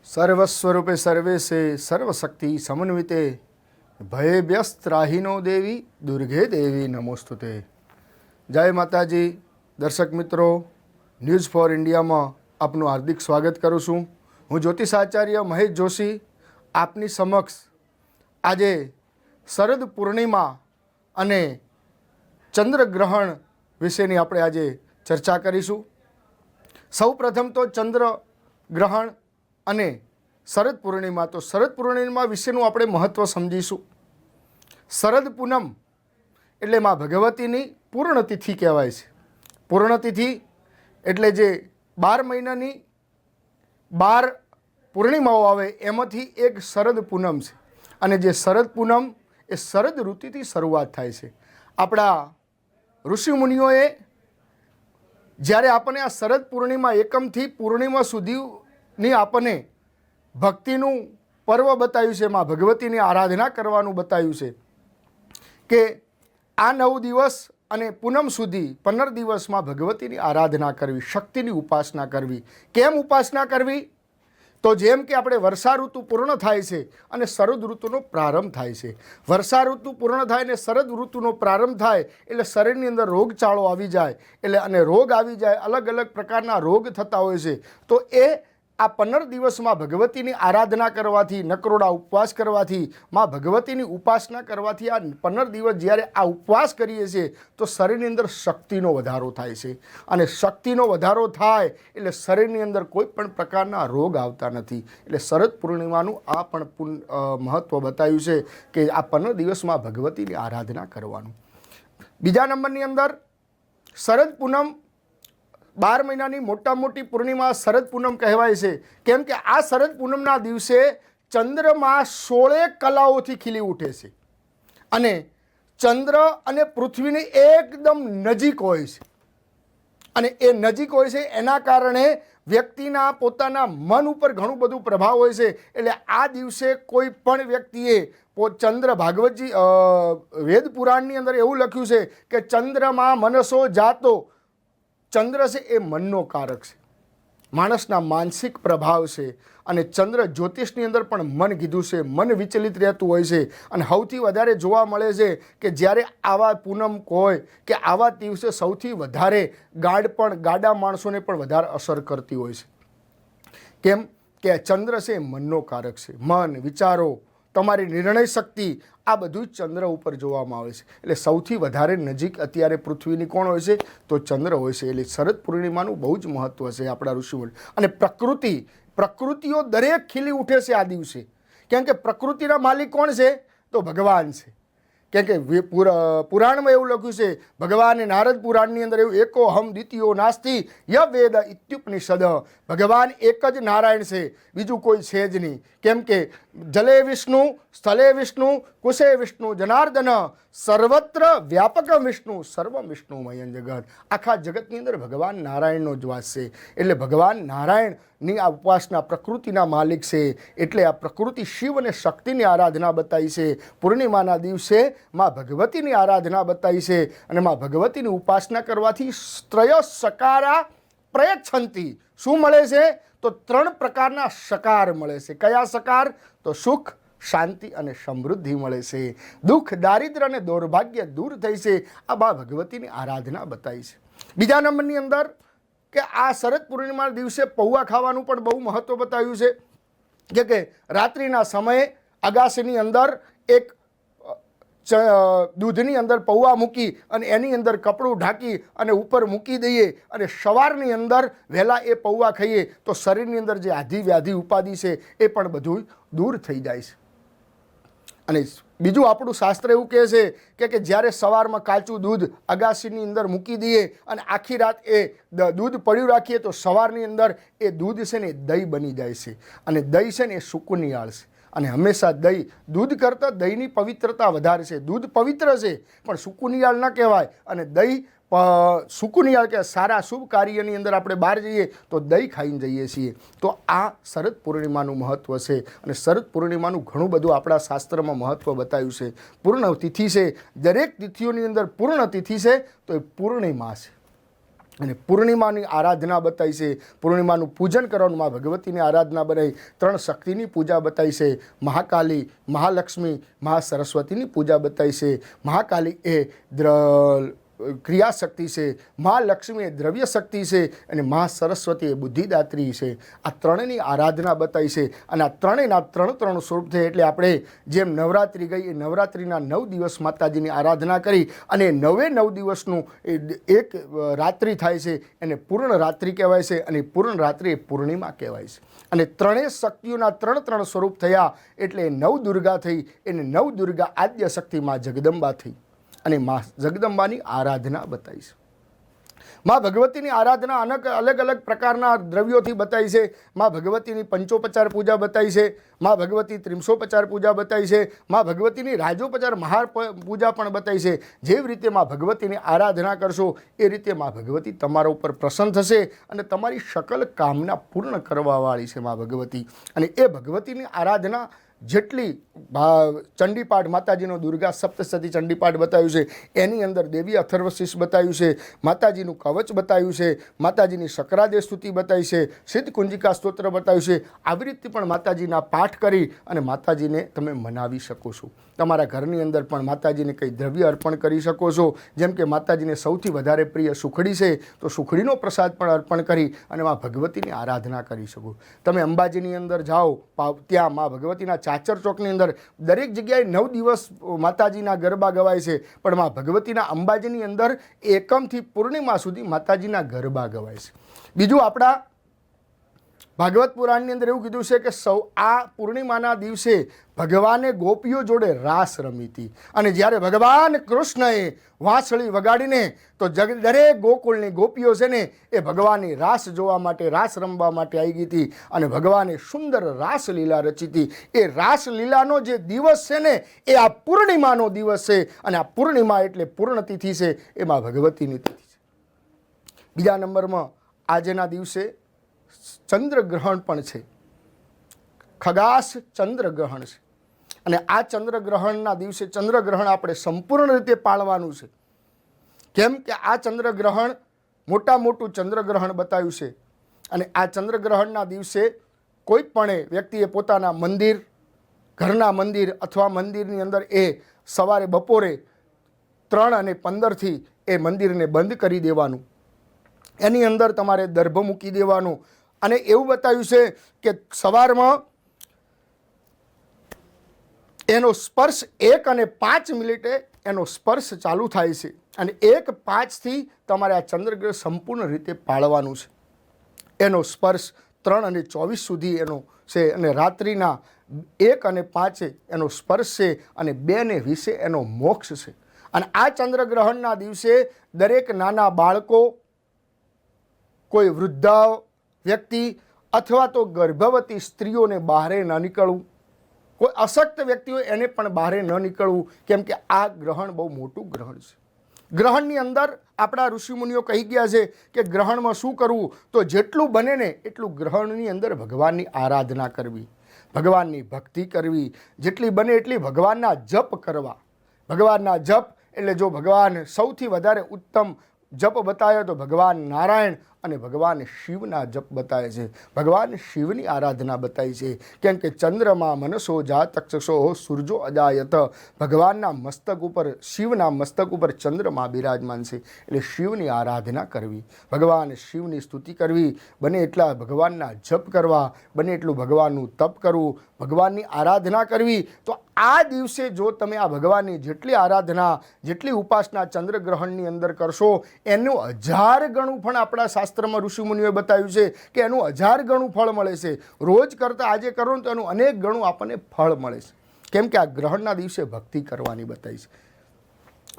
સર્વસ્વરૂપે સર્વેશે સર્વશક્તિ સમન્વિતે ભયે વ્યસ્ત રાહિનો દેવી દુર્ગે દેવી નમોસ્તુતે। જય માતાજી। દર્શક મિત્રો, ન્યૂઝ ફોર ઇન્ડિયામાં આપનું હાર્દિક સ્વાગત કરું છું। હું જ્યોતિષાચાર્ય મહેશ જોશી આપની સમક્ષ આજે શરદ પૂર્ણિમા અને ચંદ્રગ્રહણ વિશેની આપણે આજે ચર્ચા કરીશું। સૌ પ્રથમ તો ચંદ્રગ્રહણ અને શરદ પૂર્ણિમા, તો શરદ પૂર્ણિમા વિશેનું આપણે મહત્ત્વ સમજીશું। શરદ પૂનમ એટલે માં ભગવતીની પૂર્ણતિથિ કહેવાય છે। પૂર્ણતિથિ એટલે જે 12 મહિનાની 12 પૂર્ણિમાઓ આવે એમાંથી એક શરદ પૂનમ છે, અને જે શરદ પૂનમ એ શરદ ઋતુથી શરૂઆત થાય છે। આપણા ઋષિમુનિઓએ જ્યારે આપણને આ શરદ પૂર્ણિમા એકમથી પૂર્ણિમા સુધીની આપણને ભક્તિનું પર્વ બતાવ્યું છે, માં ભગવતીની આરાધના કરવાનું બતાવ્યું છે કે આ 9 દિવસ અને પૂનમ સુધી 15 દિવસમાં ભગવતીની આરાધના કરવી, શક્તિની ઉપાસના કરવી। કેમ ઉપાસના કરવી? તો જેમ કે આપણે વર્ષા ઋતુ પૂર્ણ થાય છે અને શરદ ઋતુનો પ્રારંભ થાય છે। વર્ષા ઋતુ પૂર્ણ થાય અને શરદ ઋતુનો પ્રારંભ થાય એટલે શરીરની અંદર રોગચાળો આવી જાય, એટલે અને રોગ આવી જાય, અલગ અલગ પ્રકારના રોગ થતા હોય છે। તો એ આ 15 દિવસમાં ભગવતીની આરાધના કરવાથી, નકરોડા ઉપવાસ કરવાથી, માં ભગવતીની ઉપાસના કરવાથી આ 15 દિવસ જ્યારે આ ઉપવાસ કરીએ છીએ તો શરીરની અંદર શક્તિનો વધારો થાય છે, અને શક્તિનો વધારો થાય એટલે શરીરની અંદર કોઈ પણ પ્રકારના રોગ આવતા નથી। એટલે શરદ પૂર્ણિમાનું આ પણ મહત્ત્વ બતાવ્યું છે કે આ 15 દિવસમાં ભગવતીની આરાધના કરવાનું। બીજા નંબરની અંદર શરદ પૂનમ 12 મહિનાની મોટી પૂર્ણિમા શરદ પૂનમ કહેવાય છે, કેમ કે આ શરદ પૂનમના દિવસે ચંદ્રમા 16 કલાઓથી ખીલી ઉઠે છે અને ચંદ્ર અને પૃથ્વીની એકદમ નજીક હોય છે, અને એ નજીક હોય છે એના કારણે વ્યક્તિના પોતાના મન ઉપર ઘણું બધું પ્રભાવ હોય છે। એટલે આ દિવસે કોઈ પણ વ્યક્તિએ ચંદ્ર, ભાગવતજી વેદ પુરાણની અંદર એવું લખ્યું છે કે ચંદ્રમાં મનસો જાતો, ચંદ્ર છે એ મનનો કારક છે, માણસના માનસિક પ્રભાવ છે, અને ચંદ્ર જ્યોતિષની અંદર પણ મન કીધું છે, મન વિચલિત રહેતું હોય છે। અને સૌથી વધારે જોવા મળે છે કે જ્યારે આવા પૂનમ હોય કે આવા દિવસે સૌથી વધારે ગાડા માણસોને પણ વધારે અસર કરતી હોય છે। કેમ કે ચંદ્ર છે એ મનનો કારક છે, મન, વિચારો, તમારી નિર્ણય શક્તિ, આ બધું જ ચંદ્ર ઉપર જોવામાં આવે છે। એટલે સૌથી વધારે નજીક અત્યારે પૃથ્વીની કોણ હોય છે? તો ચંદ્ર હોય છે। એટલે શરદ પૂર્ણિમાનું બહુ જ મહત્ત્વ છે આપણા ઋષિઓને। અને પ્રકૃતિઓ દરેક ખીલી ઉઠે છે આ દિવસે, કેમ કે પ્રકૃતિના માલિક કોણ છે? તો ભગવાન છે। કેમ કે પુરાણમાં એવું લખ્યું છે, ભગવાને નારદ પુરાણની અંદર એવું, એકો હમ દ્વિતીયો નાસ્તિ ય વેદ ઇત્યુપનિષદ, ભગવાન એક જ નારાયણ છે, બીજું કોઈ છે જ નહીં। કેમ કે જલે વિષ્ણુ, સ્થલે વિષ્ણુ, કુશે વિષ્ણુ જનાર્દન, સર્વત્ર વ્યાપક વિષ્ણુ, સર્વ વિષ્ણુમય જગત। આખા જગતની અંદર ભગવાન નારાયણનો જ વાસ છે। એટલે ભગવાન નારાયણની આ ઉપાસના પ્રકૃતિના માલિક છે, એટલે આ પ્રકૃતિ શિવ અને શક્તિની આરાધના બતાવી છે। પૂર્ણિમાના દિવસે માં ભગવતીની આરાધના બતાવી છે, અને માં ભગવતીની ઉપાસના કરવાથી ત્રય સકારા પ્રયચ્છંતિ, શું મળે છે? તો 3 પ્રકારના સકાર મળે છે। કયા સકાર? તો સુખ, શાંતિ અને સમૃદ્ધિ મળે છે, દુઃખ, દારિદ્ર અને દૌર્ભાગ્ય દૂર થઈ છે। આ બા ભગવતીની આરાધના બતાવી છે। બીજા નંબરની અંદર કે આ શરદ પૂર્ણિમાના દિવસે પૌવા ખાવાનું પણ બહુ મહત્ત્વ બતાવ્યું છે કે રાત્રિના સમયે અગાસીની અંદર એક દૂધની અંદર પૌવા મૂકી અને એની અંદર કપડું ઢાંકી અને ઉપર મૂકી દઈએ, અને સવારની અંદર વહેલા એ પૌવા ખાઈએ તો શરીરની અંદર જે આધિ વ્યાધિ ઉપાધિ છે એ પણ બધું દૂર થઈ જાય છે। અને બીજું આપણું શાસ્ત્ર એવું કહે છે કે જ્યારે સવારમાં કાચું દૂધ અગાસીની અંદર મૂકી દઈએ અને આખી રાત એ દૂધ પડ્યું રાખીએ તો સવારની અંદર એ દૂધ છે ને એ દહીં બની જાય છે, અને દહીં છે ને એ સુકુનિયાળ છે। અને હંમેશા દૂધ કરતાં દહીંની પવિત્રતા વધારે છે। દૂધ પવિત્ર છે પણ સુકુનિયાળ ન કહેવાય, અને દહીં સુકુનિયાળ કે સારા શુભ કાર્યની અંદર આપણે બહાર જઈએ તો દહીં ખાઈને જઈએ છીએ। તો આ શરદ પૂર્ણિમાનું મહત્ત્વ છે, અને શરદ પૂર્ણિમાનું ઘણું બધું આપણા શાસ્ત્રમાં મહત્ત્વ બતાવ્યું છે। પૂર્ણ તિથિ છે, દરેક તિથિઓની અંદર પૂર્ણ તિથિ છે, તો એ પૂર્ણિમા છે। અને પૂર્ણિમાની આરાધના બતાવી છે, પૂર્ણિમાનું પૂજન કરવાનું, મા ભગવતીની આરાધના બનાવી, 3 શક્તિની પૂજા બતાવી છે, મહાકાલી, મહાલક્ષ્મી, મહાસરસ્વતીની પૂજા બતાવી છે. મહાકાલી એ ક્રિયાશક્તિ છે, મહાલક્ષ્મી એ દ્રવ્ય શક્તિ છે અને મહાસરસ્વતી એ બુદ્ધિદાત્રી છે. આ ત્રણેયની આરાધના બતાવી છે અને આ ત્રણેયના 3 સ્વરૂપ છે. એટલે આપણે જેમ નવરાત્રિ ગઈ એ નવરાત્રિના 9 દિવસ માતાજીની આરાધના કરી અને 9 દિવસનું એક રાત્રિ થાય છે એને પૂર્ણ રાત્રિ કહેવાય છે અને પૂર્ણ રાત્રિ એ પૂર્ણિમા કહેવાય છે. અને ત્રણેય શક્તિઓના 3 સ્વરૂપ થયા એટલે 9 દુર્ગા થઈ. એને 9 દુર્ગા આદ્ય શક્તિ માં જગદંબા થઈ અને મા જગદંબાની આરાધના બતાવી છે. મા ભગવતીની આરાધના અલગ અલગ પ્રકારના દ્રવ્યોથી બતાવી છે. મા ભગવતીની 550 પૂજા બતાવી છે, મા ભગવતી 350 પૂજા બતાવી છે, મા ભગવતીની રાજોપચાર મહાર પૂજા પણ બતાવી છે. જેવી રીતે મા ભગવતીની આરાધના કરશો એ રીતે મા ભગવતી તમારા ઉપર પ્રસન્ન થશે અને તમારી સકલ કામના પૂર્ણ કરવાવાળી છે મા ભગવતી. અને એ ભગવતીની આરાધના જેટલી ચંડીપાઠ માતાજીનો દુર્ગા સપ્તશતી ચંડીપાઠ બતાવ્યું છે, એની અંદર દેવી અથર્વશીર્ષ બતાવ્યું છે, માતાજીનું કવચ બતાવ્યું છે, માતાજીની શકરાદે સ્તુતિ બતાવી છે, સિદ્ધ કુંજિકા સ્તોત્ર બતાવ્યું છે. આવી રીતે પણ માતાજીના પાઠ કરી અને માતાજીને તમે મનાવી શકો છો. તમારા ઘરની અંદર પણ માતાજીને કંઈ દ્રવ્ય અર્પણ કરી શકો છો. જેમ કે માતાજીને સૌથી વધારે પ્રિય સુખડી છે તો સુખડીનો પ્રસાદ પણ અર્પણ કરી અને મા ભગવતીની આરાધના કરી શકો. તમે અંબાજીની અંદર જાઓ, ત્યાં મા ભગવતીના ચાચર ચોકની અંદર દરેક જગ્યાએ 9 દિવસ માતાજીના ગરબા ગવાય છે, પણ મા ભગવતીના અંબાજીની અંદર એકમથી પૂર્ણિમા સુધી માતાજીના ગરબા ગવાય છે. બીજું આપણા ભાગવત પુરાણની અંદર એવું કીધું છે કે આ પૂર્ણિમાના દિવસે ભગવાને ગોપીઓ જોડે રાસ રમી હતી અને જ્યારે ભગવાન કૃષ્ણએ વાંસળી વગાડીને તો દરેક ગોકુળની ગોપીઓ છે ને એ ભગવાનની રાસ જોવા માટે, રાસ રમવા માટે આવી ગઈ હતી અને ભગવાને સુંદર રાસલીલા રચી હતી. એ રાસલીલાનો જે દિવસ છે ને એ આ પૂર્ણિમાનો દિવસ છે અને આ પૂર્ણિમા એટલે પૂર્ણ તિથિ છે, એમાં ભગવતીની તિથિ છે. બીજા નંબરમાં આજના દિવસે ચંદ્રગ્રહણ પણ છે, ખગાસ ચંદ્રગ્રહણ છે અને આ ચંદ્રગ્રહણના દિવસે ચંદ્રગ્રહણ આપણે સંપૂર્ણ રીતે પાળવાનું છે. કેમ કે આ ચંદ્રગ્રહણ મોટું ચંદ્રગ્રહણ બતાવ્યું છે અને આ ચંદ્રગ્રહણના દિવસે કોઈ પણ વ્યક્તિએ પોતાના મંદિર, ઘરના મંદિર અથવા મંદિરની અંદર એ સવારે બપોરે 3:15 એ મંદિરને બંધ કરી દેવાનું. એની અંદર તમારે દર્ભ મૂકી દેવાનું અને એવું બતાવ્યું છે કે સવારમાં એનો સ્પર્શ 1:05 એનો સ્પર્શ ચાલુ થાય છે અને 1:05 તમારે આ ચંદ્રગ્રહ સંપૂર્ણ રીતે પાળવાનું છે. એનો સ્પર્શ 3:24 સુધી એનો છે અને રાત્રિના 1:05 એનો સ્પર્શ છે અને 2:20 એનો મોક્ષ છે. અને આ ચંદ્રગ્રહણના દિવસે દરેક નાના બાળકો, કોઈ વૃદ્ધ વ્યક્તિ અથવા તો ગર્ભવતી સ્ત્રીઓને બહાર ન નીકળવું, કોઈ અશક્ત વ્યક્તિ હોય એને પણ બહાર ન નીકળવું. કેમ કે આ ગ્રહણ બહુ મોટું ગ્રહણ છે. ગ્રહણની અંદર આપણા ઋષિમુનિઓ કહી ગયા છે કે ગ્રહણમાં શું કરવું, તો જેટલું બને ને એટલું ગ્રહણની અંદર ભગવાનની આરાધના કરવી, ભગવાનની ભક્તિ કરવી, જેટલી બને એટલી ભગવાનના જપ કરવા. ભગવાનના જપ એટલે જો ભગવાન સૌથી વધારે ઉત્તમ જપ બતાવ્યો તો ભગવાન નારાયણ અને ભગવાન શિવના જપ બતાવે છે. ભગવાન શિવની આરાધના બતાવી છે. કેમ કે ચંદ્રમાં મનસો જાતક્ષસો સૂરજો અજાયત, ભગવાનના મસ્તક ઉપર, શિવના મસ્તક ઉપર ચંદ્રમાં બિરાજમાન છે. એટલે શિવની આરાધના કરવી, ભગવાન શિવની સ્તુતિ કરવી, બને એટલા ભગવાનના જપ કરવા, બને એટલું ભગવાનનું તપ કરવું, ભગવાનની આરાધના કરવી. તો આ દિવસે જો તમે આ ભગવાનની જેટલી આરાધના, જેટલી ઉપાસના ચંદ્રગ્રહણની અંદર કરશો એનું 1000 ગણું પણ આપણા શાસ્ત્રમાં ઋષિમુનિઓએ બતાવ્યું છે કે એનું 1000 ગણું ફળ મળે છે. રોજ કરતાં આજે કરો ને તો એનું અનેક ગણું આપણને ફળ મળે છે. કેમ કે આ ગ્રહણના દિવસે ભક્તિ કરવાની બતાવી છે.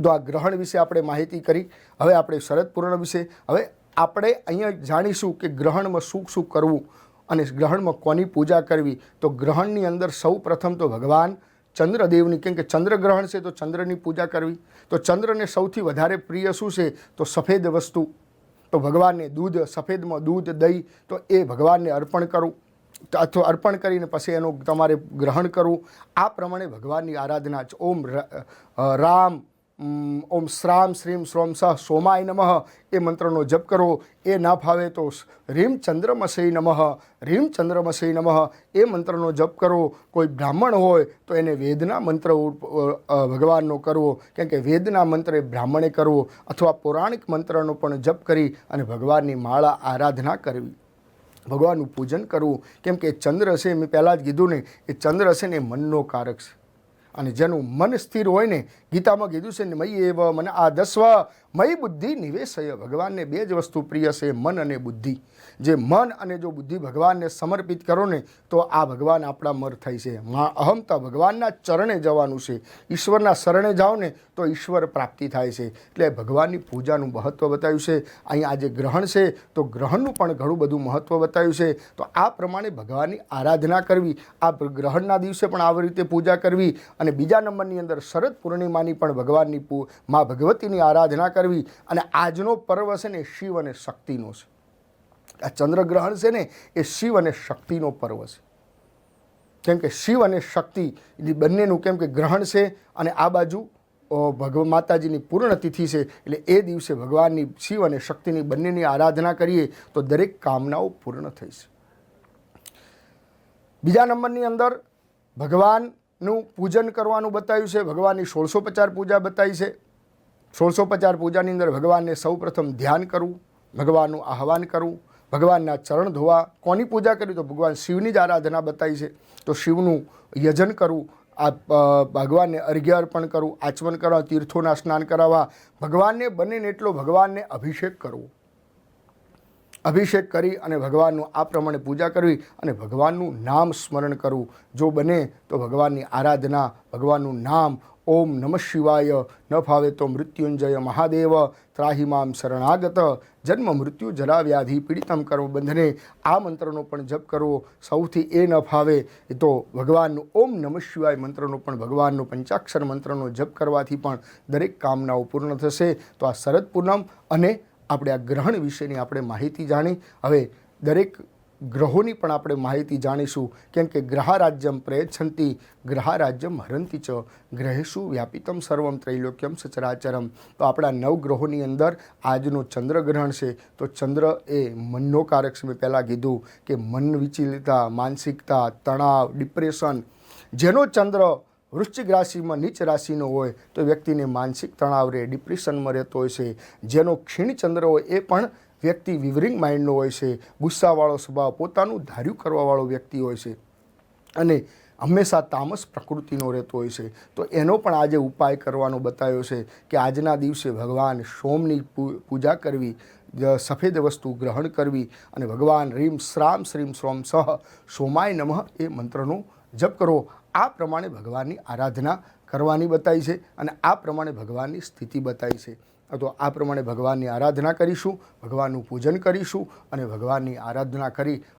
તો આ ગ્રહણ વિશે આપણે માહિતી કરી. હવે આપણે શરદ પૂર્ણ વિશે હવે આપણે અહીંયા જાણીશું કે ગ્રહણમાં શું શું કરવું અને ગ્રહણમાં કોની પૂજા કરવી. તો ગ્રહણની અંદર સૌ પ્રથમ તો ભગવાન ચંદ્રદેવની, કેમ કે ચંદ્રગ્રહણ છે તો ચંદ્રની પૂજા કરવી. તો ચંદ્રને સૌથી વધારે પ્રિય શું છે તો સફેદ વસ્તુ. તો ભગવાનને દૂધ, સફેદમાં દૂધ, દહીં, તો એ ભગવાનને અર્પણ કરવું અથવા અર્પણ કરીને પછી એનું તમારે ગ્રહણ કરવું. આ પ્રમાણે ભગવાનની આરાધના. ઓમ રામ ઓમ શ્રામ શ્રીમ શ્રોમ સહ સોમાય નમઃ એ મંત્રનો જપ કરો. એ ના ફાવે તો રીમ ચંદ્રમસી નમઃ રીમ ચંદ્રમસી નમઃ એ મંત્રનો જપ કરો. કોઈ બ્રાહ્મણ હોય તો એને વેદના મંત્ર ભગવાનનો કરવો, કેમ કે વેદના મંત્ર એ બ્રાહ્મણે કરવો, અથવા પૌરાણિક મંત્રનો પણ જપ કરી અને ભગવાનની માળા આરાધના કરવી, ભગવાનનું પૂજન કરવું. કેમ કે ચંદ્ર છે, મેં પહેલાં જ કીધું ને, એ ચંદ્ર છે ને એ મનનો કારક છે. અને જેનું મન સ્થિર હોય ને, ગીતામાં કીધું છે ને, મયી એવ મને આ દસ્વ મયી બુદ્ધિ નિવેશય. ભગવાનને બે જ વસ્તુ પ્રિય છે, મન અને બુદ્ધિ. જે મન અને જો બુદ્ધિ ભગવાનને સમર્પિત કરો ને, તો આ ભગવાન આપણા મર થાય છે. અહમતા ભગવાનના ચરણે જવાનું છે. ઈશ્વરના શરણે જાઓ ને તો ઈશ્વર પ્રાપ્તિ થાય છે. એટલે ભગવાનની પૂજાનું મહત્ત્વ બતાવ્યું છે. અહીંયા આજે ગ્રહણ છે તો ગ્રહણનું પણ ઘણું બધું મહત્ત્વ બતાવ્યું છે. તો આ પ્રમાણે ભગવાનની આરાધના કરવી, આ ગ્રહણના દિવસે પણ આવી રીતે પૂજા કરવી. અને બીજા નંબરની અંદર શરદ પૂર્ણિમાની પણ ભગવાનની મા ભગવતીની આરાધના કરવી. અને આજનો પર્વ છે ને શિવ અને શક્તિનો છે. આ ચંદ્રગ્રહણ છે ને એ શિવ અને શક્તિનો પર્વ છે. કેમ કે શિવ અને શક્તિ બંનેનું, કેમ કે ગ્રહણ છે અને આ બાજુ માતાજીની પૂર્ણતિથિ છે. એટલે એ દિવસે ભગવાનની શિવ અને શક્તિની બંનેની આરાધના કરીએ તો દરેક કામનાઓ પૂર્ણ થઈ છે. બીજા નંબરની અંદર ભગવાનનું પૂજન કરવાનું બતાવ્યું છે. ભગવાનની 1650 પૂજા બતાવી છે. 1650 પૂજાની અંદર ભગવાનને સૌપ્રથમ ધ્યાન કરવું, ભગવાનનું આહવાન કરવું, ભગવાનના ચરણ ધોવા. કોની પૂજા કરવી? તો ભગવાન શિવની જ આરાધના બતાવી છે. તો શિવનું યજન કરવું, આ ભગવાનને અર્ઘ્ય અર્પણ કરવું, આચમન કરવા, તીર્થોના સ્નાન કરાવવા, ભગવાનને બને ને એટલો ભગવાનને અભિષેક કરવો. અભિષેક કરી અને ભગવાનનું આ પ્રમાણે પૂજા કરવી અને ભગવાનનું નામ સ્મરણ કરવું. જો બને તો ભગવાનની આરાધના, ભગવાનનું નામ, ઓમ નમઃ શિવાય, ન ફાવે તો મૃત્યુંજય મહાદેવ, ત્રાહિમામ શરણાગત, જન્મ મૃત્યુ જરા વ્યાધિ પીડિતમ કરો બંધને, આ મંત્રનો પણ જપ કરવો. સૌથી એ ન ફાવે તો ભગવાનનું ઓમ નમઃ શિવાય મંત્રનો પણ, ભગવાનનો પંચાક્ષર મંત્રનો જપ કરવાથી પણ દરેક કામનાઓ પૂર્ણ થશે. તો આ શરદ પૂનમ અને આપણે આ ગ્રહણ વિશેની આપણે માહિતી જાણી. હવે દરેક ગ્રહોની પણ આપણે માહિતી જાણીશું. કેમ કે ગ્રહારાજ્યમ પ્રયચ્છન્તિ ગ્રહારાજ્યમ હરંતિ ચ ગ્રહેશુ વ્યાપિતમ સર્વમ ત્રૈલોક્યમ સચરાચરમ. તો આપણા 9 ગ્રહોની અંદર આજનો ચંદ્રગ્રહણ છે. તો ચંદ્ર એ મનનો કારક છે. મેં પહેલાં કીધું કે મન વિચલિતતા, માનસિકતા, તણાવ, ડિપ્રેશન. જેનો ચંદ્ર વૃશ્ચિક રાશિમાં નીચ રાશિનો હોય તો વ્યક્તિને માનસિક તણાવ રહે, ડિપ્રેશનમાં રહેતો હોય છે. જેનો ક્ષીણ ચંદ્ર હોય એ પણ વ્યક્તિ વિવરિંગ માઇન્ડનો હોય છે, ગુસ્સાવાળો સ્વભાવ, પોતાનું ધાર્યું કરવાવાળો વ્યક્તિ હોય છે અને હંમેશા તામસ પ્રકૃતિનો રહેતો હોય છે. તો એનો પણ આજે ઉપાય કરવાનો બતાવ્યો છે કે આજના દિવસે ભગવાન સોમની પૂજા કરવી, સફેદ વસ્તુ ગ્રહણ કરવી અને ભગવાન રીમ શ્રામ શ્રીમ શ્રોમ સહ સોમાય નમઃ એ મંત્રનો જપ કરવો. આ પ્રમાણે ભગવાનની આરાધના કરવાની બતાવી છે અને આ પ્રમાણે ભગવાનની સ્થિતિ બતાવી છે. તો આ પ્રમાણે ભગવાનની આરાધના કરીશું, ભગવાનનું પૂજન કરીશું અને ભગવાનની આરાધના કરી